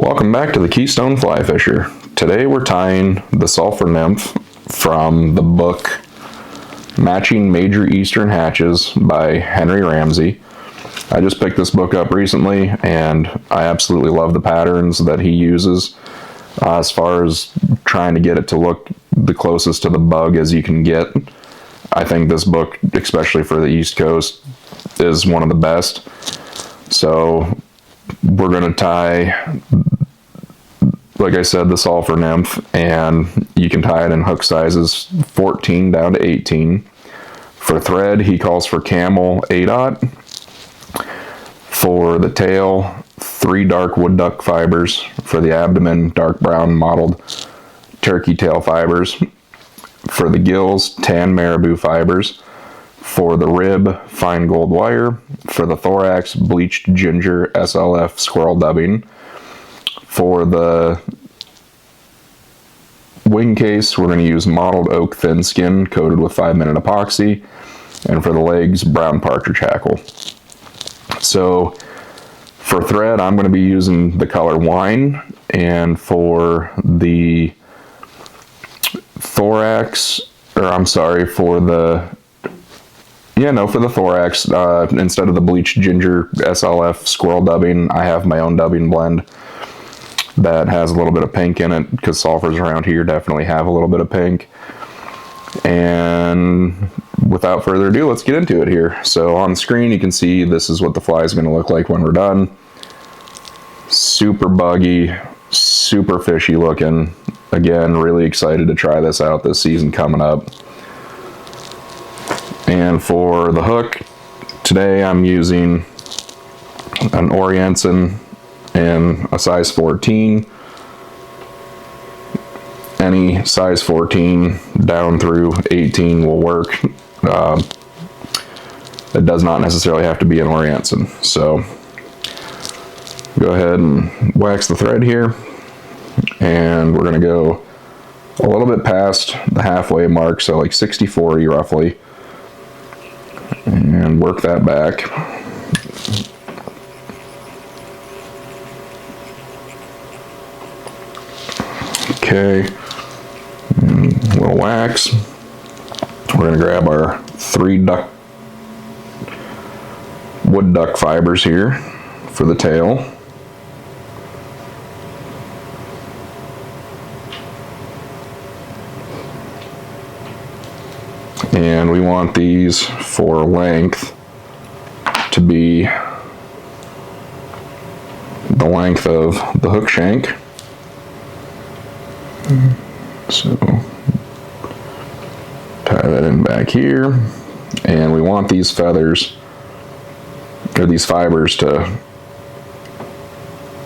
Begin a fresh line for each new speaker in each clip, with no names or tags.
Welcome back to the Keystone Fly Fisher. Today we're tying the Sulphur Nymph from the book Matching Major Eastern Hatches by Henry Ramsay. I just picked this book up recently and I absolutely love the patterns that he uses as far as trying to get it to look the closest to the bug as you can get. I think this book, especially for the East Coast, is one of the best. So we're going to tie, like I said, the Sulphur Nymph, and you can tie it in hook sizes 14 down to 18. For thread, he calls for camel 8/0. For the tail, 3 dark wood duck fibers. For the abdomen, dark brown mottled turkey tail fibers. For the gills, tan marabou fibers. For the rib, fine gold wire. For the thorax, bleached ginger SLF squirrel dubbing. For the wing case, we're going to use mottled oak thin skin coated with 5-minute epoxy. And for the legs, brown partridge hackle. So for thread, I'm going to be using the color wine. And for the thorax, for the thorax, instead of the bleached ginger SLF squirrel dubbing, I have my own dubbing blend that has a little bit of pink in it, because sulfurs around here definitely have a little bit of pink. And without further ado, let's get into it here. So on the screen you can see this is what the fly is going to look like when we're done. Super buggy, super fishy looking. Again, really excited to try this out this season coming up. And for the hook, today I'm using an Orienson in a size 14. Any size 14 down through 18 will work. It does not necessarily have to be an Orienson. So go ahead and wax the thread here. And we're going to go a little bit past the halfway mark, so like 60-40 roughly. And work that back. Okay, and we'll wax. We're going to grab our 3 wood duck fibers here for the tail. And we want these for length to be the length of the hook shank. So tie that in back here, and we want these feathers, or these fibers, to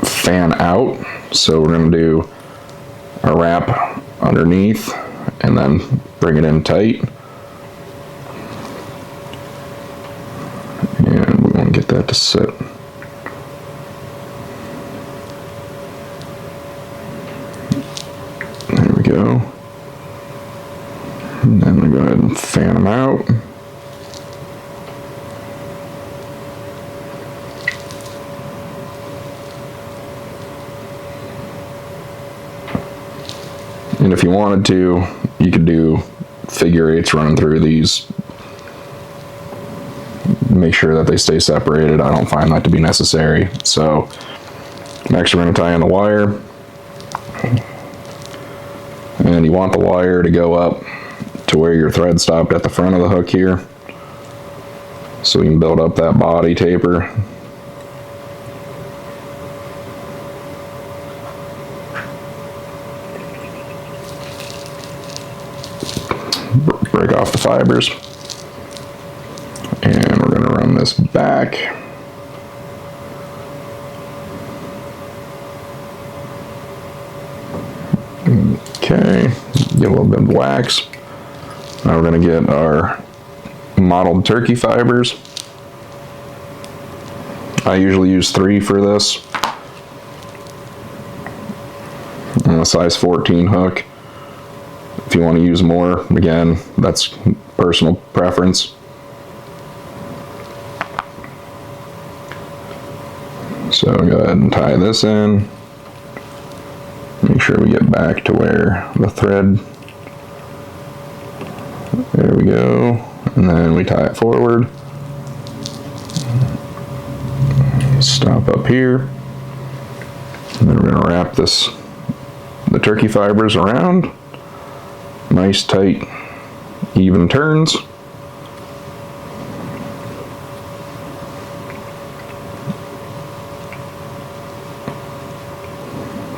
fan out. So we're going to do a wrap underneath and then bring it in tight. And we want to get that to sit. There we go. And then we go ahead and fan them out. And if you wanted to, you could do figure eights running through these. Make sure that they stay separated. I don't find that to be necessary. So next we're going to tie in the wire. And you want the wire to go up to where your thread stopped at the front of the hook here, so we can build up that body taper. Break off the fibers, and we're going to run this back. Okay, get a little bit of wax. Now we're going to get our mottled turkey fibers. I usually use 3 for this. And a size 14 hook. If you want to use more, again, that's personal preference. So go ahead and tie this in. Make sure we get back to where the thread, there we go, and then we tie it forward. Stop up here, and then we're going to wrap the turkey fibers around. Nice tight even turns.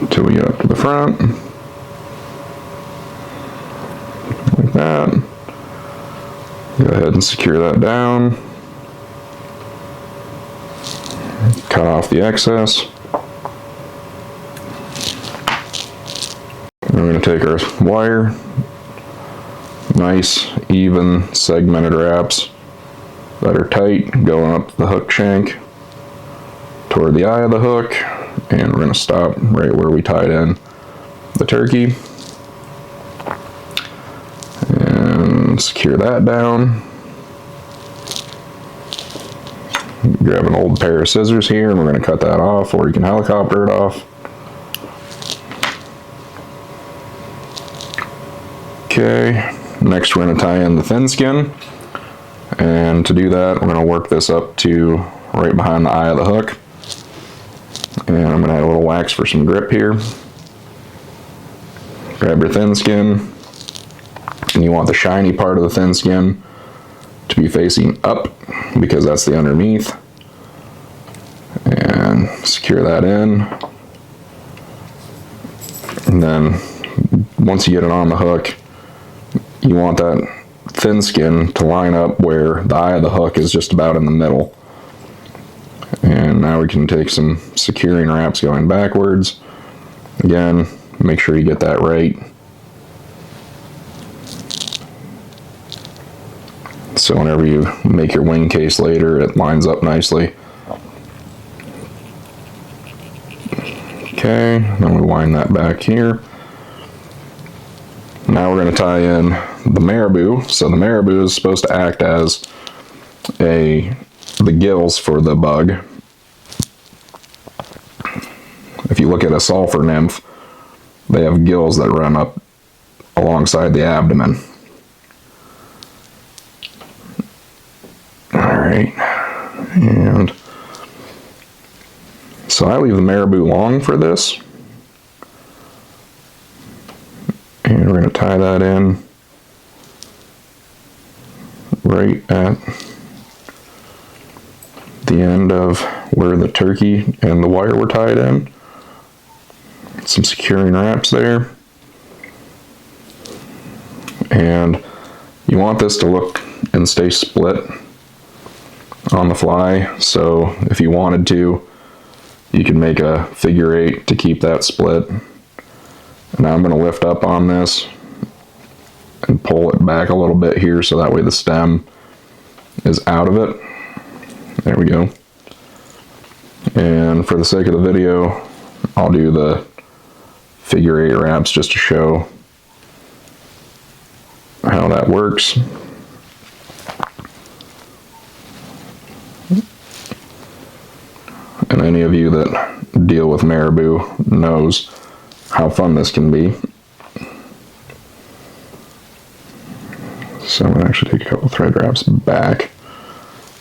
Until we get up to the front. Like that. Go ahead and secure that down. Cut off the excess. And we're going to take our wire. Nice, even, segmented wraps that are tight, going up the hook shank toward the eye of the hook, and we're going to stop right where we tied in the turkey and secure that down. Grab an old pair of scissors here, and we're going to cut that off, or you can helicopter it off. Okay. Next we're going to tie in the thin skin, and to do that we're going to work this up to right behind the eye of the hook, and I'm going to add a little wax for some grip here. Grab your thin skin, and you want the shiny part of the thin skin to be facing up because that's the underneath, and secure that in. And then once you get it on the hook, you want that thin skin to line up where the eye of the hook is just about in the middle. And now we can take some securing wraps going backwards. Again, make sure you get that right. So whenever you make your wing case later, it lines up nicely. Okay, then we wind that back here. Now we're going to tie in the Marabou. So the Marabou is supposed to act as the gills for the bug. If you look at a sulphur nymph, they have gills that run up alongside the abdomen. Alright, and so I leave the Marabou long for this. And we're going to tie that in right at the end of where the turkey and the wire were tied in. Some securing wraps there. And you want this to look and stay split on the fly. So if you wanted to, you can make a figure 8 to keep that split. Now I'm going to lift up on this and pull it back a little bit here so that way the stem is out of it. There we go. And for the sake of the video, I'll do the figure 8 wraps just to show how that works. And any of you that deal with Marabou knows how fun this can be. So I'm going to actually take a couple thread wraps back,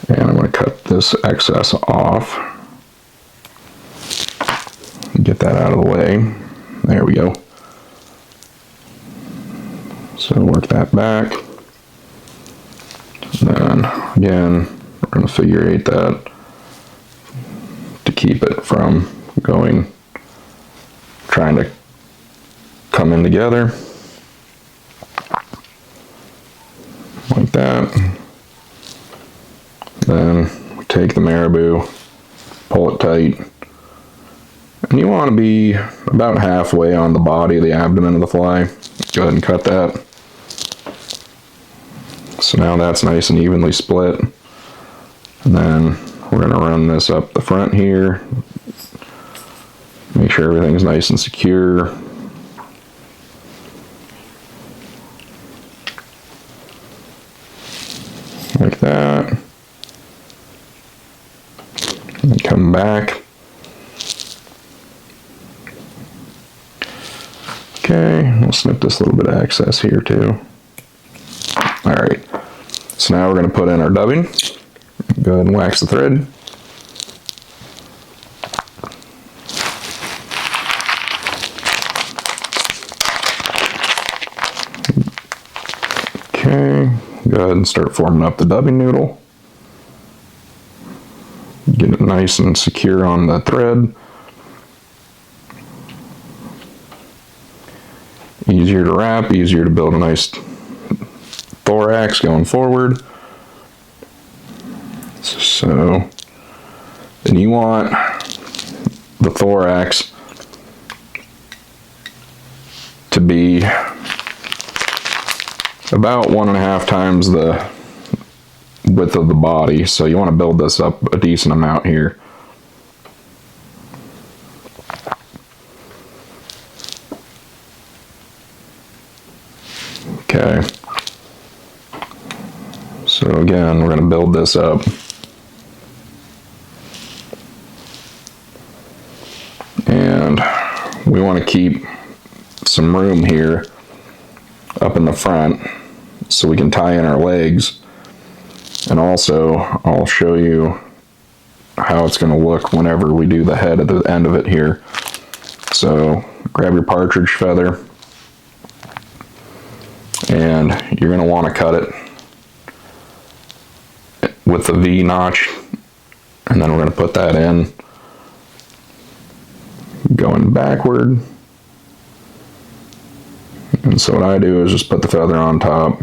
and I'm going to cut this excess off. Get that out of the way. There we go. So work that back. Then again, we're going to figure 8 that to keep it from trying to come in together like that. Then take the Marabou, pull it tight, and you want to be about halfway on the body of the abdomen of the fly. Go ahead and cut that. So now that's nice and evenly split. And then we're going to run this up the front here. Make sure everything's nice and secure. Like that. And come back. Okay, we'll snip this little bit of excess here too. All right, so now we're going to put in our dubbing. Go ahead and wax the thread. Okay, go ahead and start forming up the dubbing noodle. Get it nice and secure on the thread. Easier to wrap, easier to build a nice thorax going forward. So then you want the thorax to be about 1.5 times the width of the body. So you want to build this up a decent amount here. Okay. So again, we're going to build this up. And we want to keep some room here up in the front so we can tie in our legs. And also, I'll show you how it's going to look whenever we do the head at the end of it here. So grab your partridge feather, and you're going to want to cut it with the V notch, and then we're going to put that in going backward. And so what I do is just put the feather on top.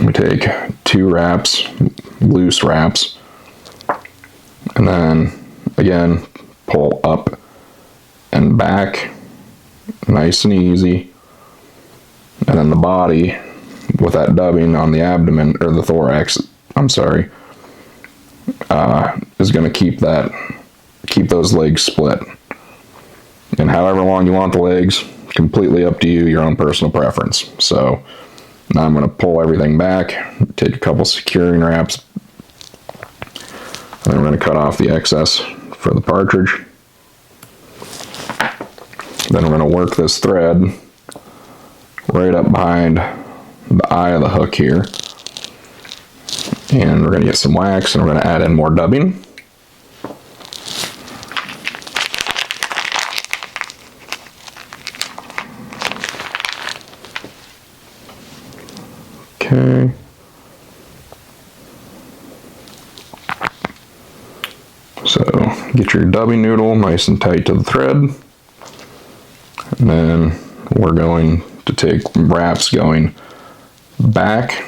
We take 2 wraps, loose wraps, and then again pull up and back, nice and easy. And then the body with that dubbing on the abdomen, or the thorax, I'm sorry, is going to keep those legs split. And however long you want the legs, completely up to you, your own personal preference. So now I'm going to pull everything back, take a couple securing wraps, and then we're going to cut off the excess for the partridge. Then we're going to work this thread right up behind the eye of the hook here. And we're going to get some wax, and we're going to add in more dubbing. Okay. So get your dubbing noodle nice and tight to the thread. And then we're going to take wraps going back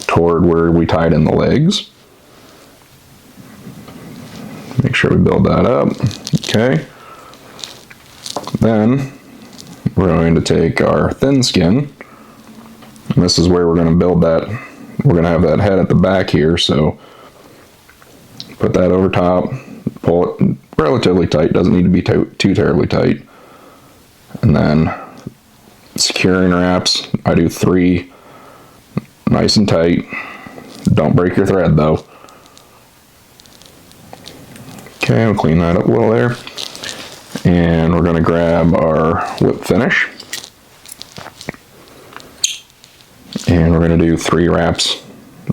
toward where we tied in the legs. Make sure we build that up. Okay. Then we're going to take our thin skin. And this is where we're going to build that. We're going to have that head at the back here, so put that over top, pull it relatively tight, doesn't need to be too terribly tight. And then securing wraps, I do 3, nice and tight. Don't break your thread though. Okay, we'll clean that up a little there. And we're going to grab our whip finish. And we're going to do 3 wraps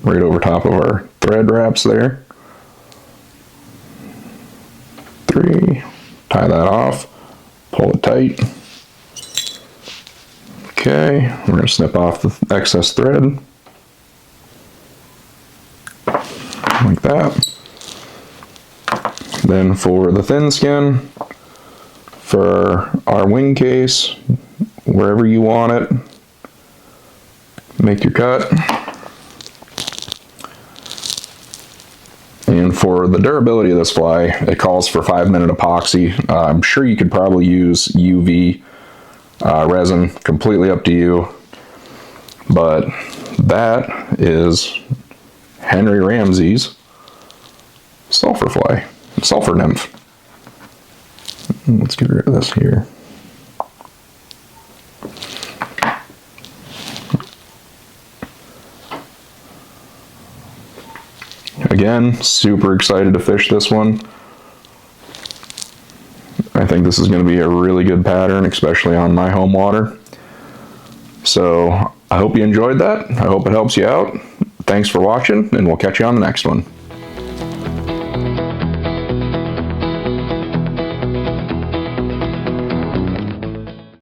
right over top of our thread wraps there. 3, tie that off, pull it tight. Okay, we're going to snip off the excess thread, like that. Then for the thin skin, for our wing case, wherever you want it, make your cut. And for the durability of this fly, it calls for 5-minute epoxy. I'm sure you could probably use UV resin, completely up to you. But that is Henry Ramsay's sulfur fly, sulfur nymph. Let's get rid of this here. Again, super excited to fish this one. I think this is going to be a really good pattern, especially on my home water. So I hope you enjoyed that. I hope it helps you out. Thanks for watching, and we'll catch you on the next one.